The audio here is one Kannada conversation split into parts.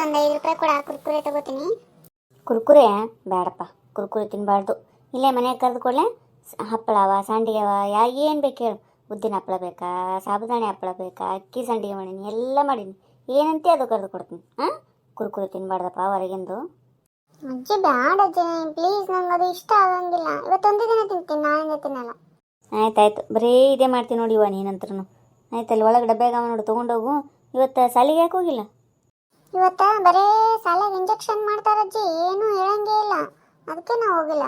ಒಂದು 5 ರೂಪಾಯಿ ಕೊಡ, ಕುರ್ಕುರೆ ತಗೋತೀನಿ. ಕುರ್ಕುರೆ ಬೇಡಪ್ಪ, ಕುರ್ಕುರೆ ತಿನ್ನಬಾರ್ದು. ಇಲ್ಲೇ ಮನೆಗೆ ಕರೆದು ಕೊಡಲೆ, ಹಪ್ಪಳವ ಸಂಡಿಗೆ ಅವ ಏನು ಬೇಕು ಹೇಳು. ಉದ್ದಿನ ಹಪ್ಪಳ ಬೇಕಾ, ಸಾಬುದಾಣಿ ಹಪ್ಪಳ ಬೇಕಾ, ಅಕ್ಕಿ ಸಂಡಿಗೆ ಮಾಡೀನಿ, ಎಲ್ಲ ಮಾಡೀನಿ. ಏನಂತೆ ಅದು ಕರೆದು ಕೊಡ್ತೀನಿ. ಹಾಂ, ಕುರ್ಕುರೆ ತಿನ್ನಬಾರ್ದಪ್ಪ ಹೊರಗಿಂದು. ಅಜ್ಜಿ ಬೇಡ ಅಜ್ಜಿ, ಪ್ಲೀಸ್, ನಂಗೆ ಅದು ಇಷ್ಟ ಆಗಂಗಿಲ್ಲ. ಇವತ್ತೊಂದೇ ದಿನ ತಿಂತೀನಿ, ನಾಳೆಯಿಂದ ತಿನ್ನಲ್ಲ. ಆಯ್ತಾಯ್ತು, ಬರೀ ಇದೇ ಮಾಡ್ತೀನಿ ನೋಡಿ ಇವ ನೀನಂತ್ರನು. ಆಯ್ತಲ್ಲ, ಒಳಗೆ ಡಬ್ಬ್ಯಾಗ ನೋಡಿ ತೊಗೊಂಡೋಗು. ಇವತ್ತು ಸಾಲಿಗೆ ಯಾಕೆ ಹೋಗಿಲ್ಲ? ಇವತ್ತ ಬರೇ ಸಾಲಾಗ ಇಂಜೆಕ್ಷನ್ ಮಾಡ್ತಾರಜ್ಜಿ, ಏನು ಹೇಳಂಗೇ ಇಲ್ಲ, ಅದಕ್ಕೆ ನಾವು ಹೋಗಿಲ್ಲ.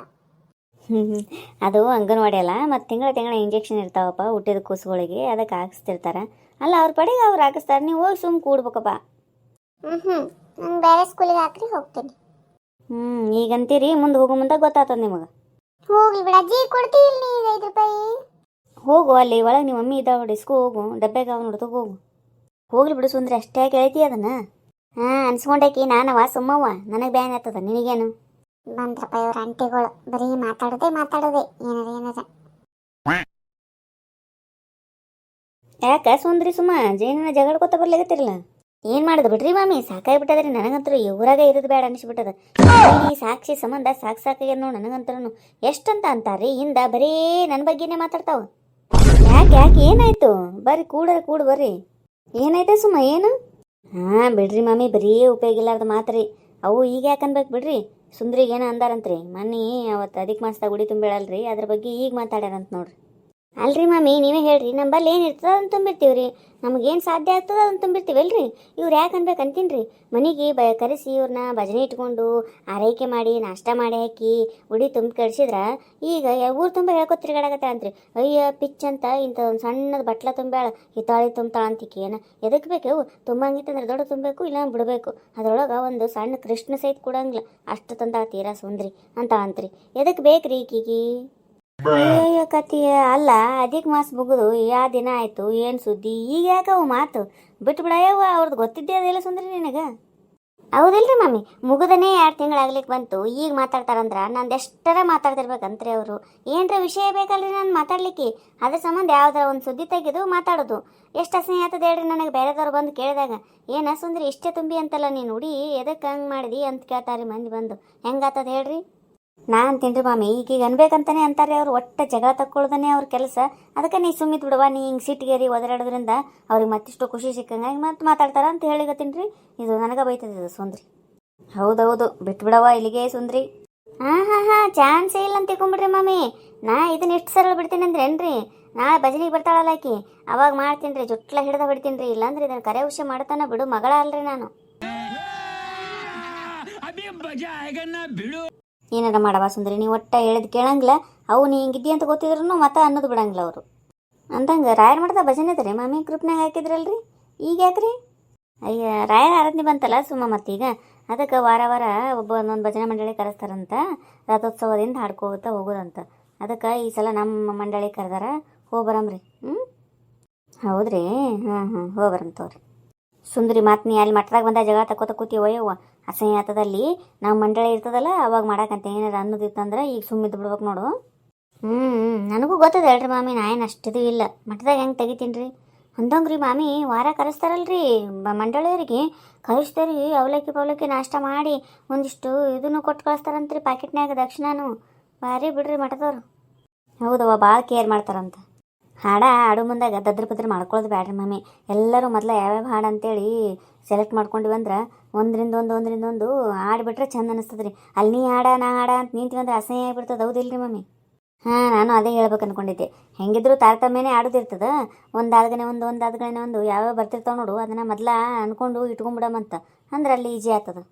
ಅದು ಅಂಗನವಾಡಿ ಅಲ್ಲ, ಮತ್ತು ತಿಂಗಳ ಇಂಜೆಕ್ಷನ್ ಇರ್ತಾವಪ್ಪ ಹುಟ್ಟಿದ ಕೂಸುಗಳಿಗೆ, ಅದಕ್ಕೆ ಹಾಕಿಸ್ತಿರ್ತಾರೆ. ಅಲ್ಲ, ಅವ್ರ ಪಡೆಗೆ ಅವ್ರು ಹಾಕಿಸ್ತಾರೆ, ನೀವು ಹೋಗಿ ಸುಮ್ಮ ಕೂಡ್ಬೇಕಪ್ಪ. ನಂಗೆ ಬೇರೆ ಸ್ಕೂಲಿಗೆ ಹಾಕ್ರಿ, ಹೋಗ್ತೀನಿ. ಈಗಂತೀರಿ, ಮುಂದೆ ಹೋಗೋ ಮುಂದೆ ಗೊತ್ತಾಗ್ತದೆ ನಿಮಗೆ. ಹೋಗ್ಲಿ ಬಿಡ ಅಜ್ಜಿ, ಕೊಡ್ತೀವಿ ಈಗ 5 ರೂಪಾಯಿ. ಹೋಗು, ಅಲ್ಲಿ ಒಳಗೆ ನಿಮ್ಮ ಮಮ್ಮಿ ಇದ್ದಾವೆ ಡಿಸ್ಕೋ, ಹೋಗು, ಡಬ್ಬ್ಯಾಗ ಅವ ನೋಡ್ತು, ಹೋಗು. ಹೋಗ್ಲಿ ಬಿಡು ಸುಂದ್ರಿ, ಅಷ್ಟೇ ಕೇಳ್ತಿ ಅದನ್ನ. ಅನ್ಸ್ಕೊಂಡಾಕಿ ನಾನವ ಸುಮ್ಮವ್ವ, ನನಗೆ ಬ್ಯಾನ್ ಆಗ್ತದ, ನಿನಗೇನು? ಬಂದ್ರಪ್ಪ ಇವ್ರ ಆಂಟಿಗಳು, ಬರೀ ಮಾತಾಡೋದೆ ಏನಾರ. ಯಾಕ ಸುಂದ್ರಿ ಸುಮ್ಮ ಜೇನ ಜಗಳಕೊತ ಬರ್ಲಾಗತ್ತಿರಲ್ಲ? ಏನು ಮಾಡೋದು ಬಿಡ್ರಿ ಮಾಮಿ, ಸಾಕಾಗ್ಬಿಟ್ಟದ್ರಿ ನನಗಂತರೂ. ಊರಾಗ ಇರೋದು ಬೇಡ ಅನಿಸ್ಬಿಟ್ಟದ. ಈ ಸಾಕ್ಷಿ ಸಂಬಂಧ ಸಾಕಾಗ್ಯದ ನೋಡಿ ನನಗಂತರೂ. ಎಷ್ಟಂತ ಅಂತಾರ್ರಿ ಹಿಂದ, ಬರೀ ನನ್ನ ಬಗ್ಗೆನೇ ಮಾತಾಡ್ತಾವ. ಯಾಕೆ ಏನಾಯ್ತು? ಬರ್ರಿ ಕೂಡು ಬರ್ರಿ. ಏನಾಯ್ತ ಸುಮ್ಮ, ಏನು? ಬಿಡ್ರಿ ಮಾಮಿ, ಬರೀ ಉಪಯೋಗ ಇಲ್ಲಾರ್ದ ಮಾತ್ರಿ ಅವು. ಈಗ ಯಾಕೆ ಅನ್ಬೇಕು ಬಿಡ್ರಿ. ಸುಂದ್ರಿಗೆ ಏನೋ ಅಂದಾರಂತ್ರಿ ಮನ್ನಿ, ಅವತ್ತು ಅಧಿಕ ಮಾಸದಾಗ ಉಡಿ ತುಂಬಿಳಲ್ರಿ, ಅದ್ರ ಬಗ್ಗೆ ಈಗ ಮಾತಾಡ್ಯಾರಂತ ನೋಡ್ರಿ. ಅಲ್ರಿ ಮಾಮಿ, ನೀವೇ ಹೇಳ್ರಿ, ನಂಬಲ್ಲಿ ಏನು ಇರ್ತದ ಅದನ್ನು ತುಂಬಿರ್ತೀವಿ ರೀ. ನಮಗೇನು ಸಾಧ್ಯ ಆಗ್ತದ ಅದನ್ನು ತುಂಬಿರ್ತೀವಲ್ರಿ. ಇವ್ರು ಯಾಕೆ ಅನ್ಬೇಕು ಅಂತೀನಿ ರೀ. ಮನೆಗೆ ಕರೆಸಿ ಇವ್ರನ್ನ ಭಜನೆ ಇಟ್ಕೊಂಡು ಆರೈಕೆ ಮಾಡಿ ನಾಷ್ಟ ಮಾಡಿ ಹಾಕಿ ಉಡಿ ತುಂಬಿ ಕಳಿಸಿದ್ರ, ಈಗ ಊರು ತುಂಬ ಹೇಳ್ಕೊತ ತಿರುಗಾಡಕತ್ತಾಳ ಅಂತ್ರಿ. ಅಯ್ಯ ಪಿಚ್ ಅಂತ ಇಂಥ ಒಂದು ಸಣ್ಣದ ಬಟ್ಲ ತುಂಬ್ಯಾಳ, ಹಿತಾಳಿ ತುಂಬ್ತಾಳ ಅಂತಿಕೆ. ಏನ ಎದಕ್ಕೆ ಬೇಕವು? ತುಂಬಂಗಿತ್ತಂದ್ರೆ ದೊಡ್ಡ ತುಂಬಬೇಕು, ಇಲ್ಲ ಬಿಡಬೇಕು. ಅದ್ರೊಳಗೆ ಒಂದು ಸಣ್ಣ ಕೃಷ್ಣ ಸಹಿತ ಕೊಡಂಗಿಲ್ಲ, ಅಷ್ಟು ತಂದಾಳ ತೀರಾ ಸುಂದ್ರಿ ಅಂತ ಅಂತ್ರಿ. ಎದಕ್ಕೆ ಬೇಕ್ರಿ ಈಕಿಗಿ? ಅಯ್ಯಯ್ಯ ಕತಿ ಅಲ್ಲ, ಅಧಿಕ ಮಾಸ ಮುಗಿದು ಯಾವ ದಿನ ಆಯ್ತು, ಏನು ಸುದ್ದಿ? ಈಗ ಯಾಕವು ಮಾತು ಬಿಟ್ಟು ಬಿಡಯವ್ವ, ಅವ್ರದ್ದು ಗೊತ್ತಿದ್ದೇ ಅದೆಲ್ಲ ಸುಂದ್ರಿ ನಿನಗೆ. ಹೌದಿಲ್ರಿ ಮಮ್ಮಿ, ಮುಗಿದನೇ 2 ತಿಂಗಳಾಗ್ಲಿಕ್ಕೆ ಬಂತು, ಈಗ ಮಾತಾಡ್ತಾರಂದ್ರೆ ನಂದು ಎಷ್ಟರ ಮಾತಾಡ್ತಿರ್ಬೇಕಂತ್ರಿ ಅವರು. ಏನರ ವಿಷಯ ಬೇಕಲ್ರಿ ನಾನು ಮಾತಾಡ್ಲಿಕ್ಕೆ, ಅದ್ರ ಸಂಬಂಧ ಯಾವ್ದಾರ ಒಂದು ಸುದ್ದಿ ತೆಗೆದು ಮಾತಾಡೋದು. ಎಷ್ಟು ಅಸಹ್ಯ ಆಗ್ತದೆ ಹೇಳ್ರಿ ನನಗೆ. ಬೇರೆದವ್ರು ಬಂದು ಕೇಳಿದಾಗ, ಏನ ಸುಂದ್ರಿ ಇಷ್ಟೇ ತುಂಬಿ ಅಂತಲ್ಲ ನೀನು ಉಡಿ, ಎದಕ್ಕೆ ಹಂಗೆ ಮಾಡಿದಿ ಅಂತ ಕೇಳ್ತಾರೆ ಮಂದಿ ಬಂದು. ಹೆಂಗಾತದ ಹೇಳ್ರಿ? ನಾನು ತಿನ್ರಿ ಮಾಮಿ, ಈಗ ಅನ್ಬೇಕಂತಾನೆ ಅಂತಾರೆ ಅವ್ರು. ಒಟ್ಟು ಜಗಳ ತಕ್ಕೊಳ್ಳೋದನ್ನೇ ಅವ್ರ ಕೆಲಸ. ಅದಕ್ಕೆ ನೀ ಸುಮ್ಮಿತ್ ಬಿಡವಾ, ನೀ ಹಿಂಗೆ ಸಿಟ್ಟಿಗೇರಿ ಒದರಾಡೋದ್ರಿಂದ ಅವ್ರಿಗೆ ಮತ್ತಿಷ್ಟು ಖುಷಿ ಸಿಕ್ಕಂಗಾಗಿ ಮತ್ತೆ ಮಾತಾಡ್ತಾರ ಅಂತ ಹೇಳಿಗತ್ತೀನಿ. ಇದು ನನಗೆ ಬೈತದೆ ಇದು ಸುಂದ್ರಿ. ಹೌದೌದು, ಬಿಟ್ಟು ಬಿಡವ ಇಲ್ಲಿಗೆ ಸುಂದ್ರಿ. ಹಾಂ ಚಾನ್ಸೇ ಇಲ್ಲ ಅಂತ ತಿಳ್ಕೊಂಬಿಡ್ರಿ ಮಾಮಿ. ನಾ ಇದನ್ನ ಎಷ್ಟು ಸರಳ ಬಿಡ್ತೀನಿ ಅಂದ್ರೆ ಏನ್ರಿ, ನಾಳೆ ಭಜನಿಗೆ ಬರ್ತಾಳಲ್ಲ ಆಕಿ, ಅವಾಗ ಮಾಡ್ತೀನಿ ರೀ, ಜುಟ್ಲ ಹಿಡ್ದ ಬಿಡ್ತೀನಿ ರೀ. ಇಲ್ಲಾಂದ್ರೆ ಇದನ್ನು ಕರೆ ವಿಷಯ ಮಾಡ್ತಾನೆ ಬಿಡು, ಮಗಳ ಅಲ್ರಿ ನಾನು. ಏನಾರ ಮಾಡವ ಸುಂದರಿ, ನೀವು ಒಟ್ಟ ಹೇಳಿದ್ ಕೇಳಂಗಿಲ್ಲ. ಅವು ನೀ ಹಿಂಗಿದ್ದಿ ಅಂತ ಗೊತ್ತಿದ್ರು ಮತ್ತೆ ಅನ್ನೋದು ಬಿಡಂಗಿಲ್ಲ ಅವರು. ಅಂದಂಗೆ ರಾಯರ್ ಮಾಡ್ದ ಭಜನೆ ಅದ ರೀ ಮಾಮಿ, ಗ್ರೂಪ್ನಾಗ ಹಾಕಿದ್ರಲ್ರಿ. ಈಗ ಯಾಕ್ರಿ? ಅಯ್ಯ, ರಾಯರ ಆರಾಧನೆ ಬಂತಲ್ಲ ಸುಮ್ಮ, ಮತ್ತೀಗ ಅದಕ್ಕೆ ವಾರ ಒಂದೊಂದು ಭಜನೆ ಮಂಡಳಿ ಕರೆಸ್ತಾರಂತ. ರಥೋತ್ಸವದಿಂದ ಹಾಡ್ಕೋತಾ ಹೋಗೋದಂತ. ಅದಕ್ಕೆ ಈ ಸಲ ನಮ್ಮ ಮಂಡಳಿ ಕರೆದಾರ, ಹೋಗ್ಬರಮ್ರಿ. ಹೌದ್ರಿ, ಹೋಗ್ಬರಂ ತಗೋರಿ. ಸುಂದರಿ ಮಾತು ನೀ ಅಲ್ಲಿ ಮಠದಾಗ ಬಂದ ಜಗಳ ತಕೋತ ಕೂತೀವಯ್ಯವ್ವ, ಅಸಹ್ಯ ಆಗ್ತದಲ್ಲಿ. ನಾವು ಮಂಡಳಿ ಇರ್ತದಲ್ಲ ಅವಾಗ ಮಾಡಾಕಂತ ಏನಾರ ಅನ್ನೋದಿತ್ತಂದ್ರೆ ಈಗ ಸುಮ್ಮಿದ್ದು ಬಿಡ್ಬೇಕು ನೋಡು. ನನಗೂ ಗೊತ್ತದ ಹೇಳ್ರಿ ಮಾಮಿ, ನಾ ಏನು ಅಷ್ಟಿದು ಇಲ್ಲ. ಮಠದಾಗ ಹೆಂಗೆ ತೆಗಿತೀನಿ ರೀ ಅಂದಂಗ್ರಿ ಮಾಮಿ. ವಾರ ಕರೆಸ್ತಾರಲ್ರಿ ಮಂಡಳಿಯವ್ರಿಗೆ, ಕಳಿಸ್ತಾರಿ ಅವಲಕ್ಕಿ ನಾಷ್ಟ ಮಾಡಿ ಒಂದಿಷ್ಟು ಇದನ್ನು ಕೊಟ್ಟು ಕಳಿಸ್ತಾರಂತ್ರಿ ಪ್ಯಾಕೆಟ್ನಾಗ ದಕ್ಷಿಣನು. ಭಾರಿ ಬಿಡ್ರಿ ಮಠದವ್ರು. ಹೌದವ್ವ, ಭಾಳ ಕೇರ್ ಮಾಡ್ತಾರಂತ. ಹಾಡು ಮುಂದಾಗ ದದ್ರ ಮಾಡ್ಕೊಳ್ಳೋದು ಬ್ಯಾಡ್ರಿ ಮಾಮಿ. ಎಲ್ಲರೂ ಮೊದಲು ಯಾವ್ಯಾವ ಹಾಡು ಅಂತೇಳಿ ಸೆಲೆಕ್ಟ್ ಮಾಡ್ಕೊಂಡಿವಂದ್ರೆ ಒಂದರಿಂದ ಒಂದು ಆಡ್ಬಿಟ್ರೆ ಚಂದ ಅನಿಸ್ತದ್ರಿ. ಅಲ್ಲಿ ನೀ ಹಾಡ ನಾ ಹಾಡ ಅಂತ ನಿಂತೀವಂದ್ರೆ ಅಸಹ್ಯ ಆಗಿಬಿಡ್ತದೆ. ಹೌದಿಲ್ರಿ ಮಮ್ಮಿ? ನಾನು ಅದೇ ಹೇಳ್ಬೇಕು ಅಂದ್ಕೊಂಡಿದ್ದೆ. ಹೆಂಗಿದ್ರು ತಾರತಮ್ಯನೇ ಆಡೋದಿರ್ತದ. ಒಂದಾದ್ಗನೆ ಒಂದು ಯಾವ್ಯಾವ ಬರ್ತಿರ್ತಾವೆ ನೋಡು, ಅದನ್ನು ಮೊದಲ ಅಂದ್ಕೊಂಡು ಇಟ್ಕೊಂಡ್ಬಿಡಮಂತ, ಅಂದ್ರೆ ಅಲ್ಲಿ ಈಜಿ ಆಗ್ತದೆ.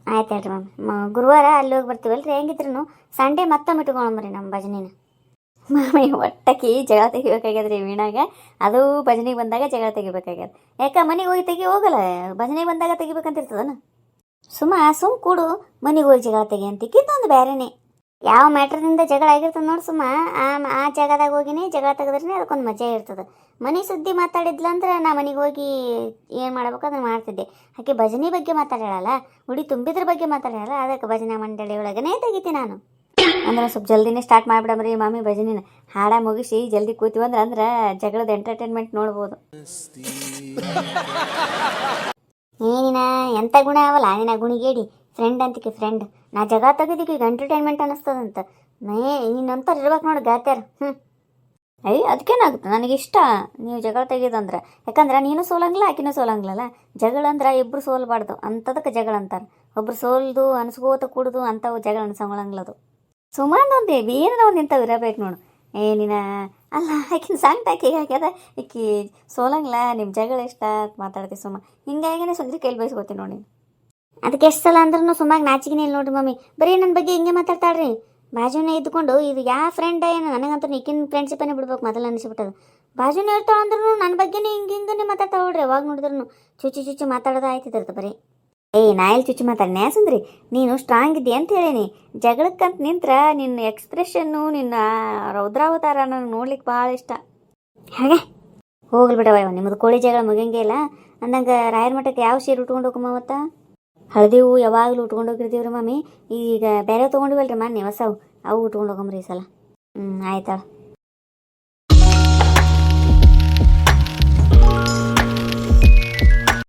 ಆಯ್ತು ಹೇಳ್ರಿ ಮಮ್ಮಿ, ಗುರುವಾರ ಅಲ್ಲಿ ಹೋಗಿ ಬರ್ತೀವಲ್ರಿ. ಹೆಂಗಿದ್ರು ಸಂಡೇ ಮತ್ತೊಮ್ಮೆ ಇಟ್ಕೊಂಡ್ಬರ್ರಿ ನಮ್ಮ ಭಜನಿನ. ಮಾಮಿ ಒಟ್ಟಕ್ಕೆ ಜಗಳ ತೆಗಿಬೇಕಾಗ್ಯದ್ರಿ ವೀಣಾಗ. ಅದು ಭಜನೆಗೆ ಬಂದಾಗ ಜಗಳ ತೆಗಿಬೇಕಾಗ್ಯದ. ಯಾಕೆ ಮನೆಗೆ ಹೋಗಿ ಹೋಗಲ್ಲ, ಭಜನೆಗೆ ಬಂದಾಗ ತೆಗಿಬೇಕಂತಿರ್ತದನ. ಸುಮ್ ಕೂಡು, ಮನೆಗೆ ಹೋಗಿ ಜಗಳ ತೆಗಿ ಅಂತಿಕ್ಕಿದ್ದು ಒಂದು ಬೇರೆನೆ. ಯಾವ ಮ್ಯಾಟ್ರದಿಂದ ಜಗಳ ಆಗಿರ್ತದೆ ನೋಡಿ ಸುಮ್ಮ, ಆ ಜಾಗದಾಗ ಹೋಗಿನೇ ಜಗಳ ತೆಗೆದ್ರೆ ಅದಕ್ಕೊಂದು ಮಜಾ ಇರ್ತದೆ. ಮನೆ ಸುದ್ದಿ ಮಾತಾಡಿದ್ಲಂದ್ರೆ ನಾ ಮನೆಗೆ ಹೋಗಿ ಏನು ಮಾಡ್ಬೇಕು ಅದನ್ನು ಮಾಡ್ತಿದ್ದೆ. ಆಕೆ ಭಜನೆ ಬಗ್ಗೆ ಮಾತಾಡಲ್ಲ, ಉಡಿ ತುಂಬಿದ್ರ ಬಗ್ಗೆ ಮಾತಾಡಲ್ಲ. ಅದಕ್ಕೆ ಭಜನೆ ಮಂಡಳಿ ಒಳಗನೇ ತೆಗಿತೀನಿ ನಾನು. ಅಂದ್ರೆ ಸ್ವಲ್ಪ ಜಲ್ದಿನೇ ಸ್ಟಾರ್ಟ್ ಮಾಡಿಬಿಡಮ್ರಿ ಮಾಮಿ ಭಜನಿನ. ಹಾಡ ಮುಗಿಸಿ ಜಲ್ದಿ ಕೂತೀವಂದ್ರೆ ಜಗಳದ ಎಂಟರ್ಟೈನ್ಮೆಂಟ್ ನೋಡ್ಬೋದು. ಏನಿನ ಎಂಥ ಗುಣ ಅವಲ್ಲ ನಿನ್ನ ಗುಣಿಗೇಡಿ ಫ್ರೆಂಡ್ ಅಂತಿಕೆ ಫ್ರೆಂಡ್ ನಾ ಜಗ ತೆಗೆದಿಕ್ಕೆ ಈಗ ಎಂಟರ್ಟೈನ್ಮೆಂಟ್ ಅನ್ನಿಸ್ತದಂತ ನೀನಂತರ ಇರ್ಬೇಕು ನೋಡಿ ಗಾತ್ಯಾರ ಅಯ್ಯ ಅದಕ್ಕೇನಾಗುತ್ತೆ ನನಗಿಷ್ಟ ನೀವು ಜಗಳ ತೆಗೆಯೋದಂದ್ರೆ ಯಾಕಂದ್ರೆ ನೀನು ಸೋಲಂಗಿಲ್ಲ ಆಕಿನೂ ಸೋಲಂಗಿಲ್ಲಲ್ಲ ಜಗಳ ಅಂದ್ರೆ ಇಬ್ಬರು ಸೋಲ್ಬಾರ್ದು ಅಂಥದಕ್ಕೆ ಜಗಳ ಅಂತಾರೆ ಒಬ್ರು ಸೋಲ್ದು ಅನ್ಸ್ಕೋತ ಕೂಡುದು ಅಂಥವು ಜಗಳ ಅನ್ಸಂಗಿಲ್ಲದು ಸುಮಾರು ಒಂದು ಏನಾರ ಒಂದು ಇಂಥವು ಇರಬೇಕು ನೋಡು ಏನಿನ ಅಲ್ಲ ಆಕಿನ ಸಾಂಗ್ ಟಾಕಿ ಹಾಕ್ಯದ ಈಕಿ ಸೋಲಂಗಿಲ್ಲ ನಿಮ್ಮ ಜಗಳ ಇಷ್ಟ ಮಾತಾಡ್ತೀವಿ ಸುಮ್ಮ ಹಿಂಗಾಗಿನೇ ಸುಂದ್ರಿ ಕೈಲಿ ಬಯಸ್ಕೋತೀನಿ ನೋಡಿ ಅದಕ್ಕೆ ಎಷ್ಟು ಸಲ ಅಂದ್ರೂ ಸುಮ್ಮಾಗಿ ನಾಚಿಕಿನೇ ಇಲ್ಲ ನೋಡ್ರಿ ಮಮ್ಮಿ ಬರೀ ನನ್ನ ಬಗ್ಗೆ ಹಿಂಗೆ ಮಾತಾಡ್ತಾಳ್ರಿ ಬಾಜುನೇ ಇದ್ಕೊಂಡು ಇದು ಯಾವ ಫ್ರೆಂಡ್ ಏನು ನನಗಂತೂ ಈಕಿನ ಫ್ರೆಂಡ್ಶಿಪ್ಪನ್ನೇ ಬಿಡ್ಬೇಕು ಮೊದಲು ಅನಿಸ್ಬಿಟ್ಟದು ಬಾಜುನೇ ಇರ್ತಾಳೆ ಅಂದ್ರೂ ನನ್ನ ಬಗ್ಗೆನೇ ಹಿಂಗೆ ಮಾತಾಡ್ತಾವೆ ನೋಡ್ರಿ ಯಾವಾಗ ನೋಡಿದ್ರು ಚುಚ್ಚಿ ಮಾತಾಡೋದು ಆಯ್ತಿದ್ರತ ಬರೀ ನಾ ಎಲ್ಲಿ ಚುಚ್ಚಿ ಮಾತಾಡ್ನೆ ಸುಂದ್ರಿ ನೀನು ಸ್ಟ್ರಾಂಗ್ ಇದ್ದಿ ಅಂತ ಹೇಳೀನಿ ಜಗಳಕ್ಕಂತ ನಿಂತ್ರ ನಿನ್ನ ಎಕ್ಸ್ಪ್ರೆಷನ್ನು ನಿನ್ನ ರೌದ್ರಾವತಾರ ನನಗೆ ನೋಡ್ಲಿಕ್ಕೆ ಭಾಳ ಇಷ್ಟ ಹಾಗೆ ಹೋಗ್ಲಿ ಬಿಡವ ನಿಮ್ಮದು ಕೋಳಿ ಜಗಳ ಮುಗಿಯಂಗೆ ಇಲ್ಲ ಅಂದಂಗೆ ರಾಯರ ಮಠಕ್ಕೆ ಯಾವ ಸೀರೆ ಉಟ್ಕೊಂಡು ಹೋಗಮ್ಮ ಮತ್ತ ಹಳದಿ ಹೂವು ಯಾವಾಗಲೂ ಉಟ್ಕೊಂಡು ಹೋಗಿರ್ತೀವ್ರಿ ಮಮ್ಮಿ ಈಗ ಬೇರೆ ತೊಗೊಂಡಿವಲ್ರಿ ಮೊನ್ನೆ ಹೊಸವು ಅವು ಉಟ್ಕೊಂಡು ಹೋಗಮ್ರಿ ಈ ಸಲ ಆಯ್ತಾಳ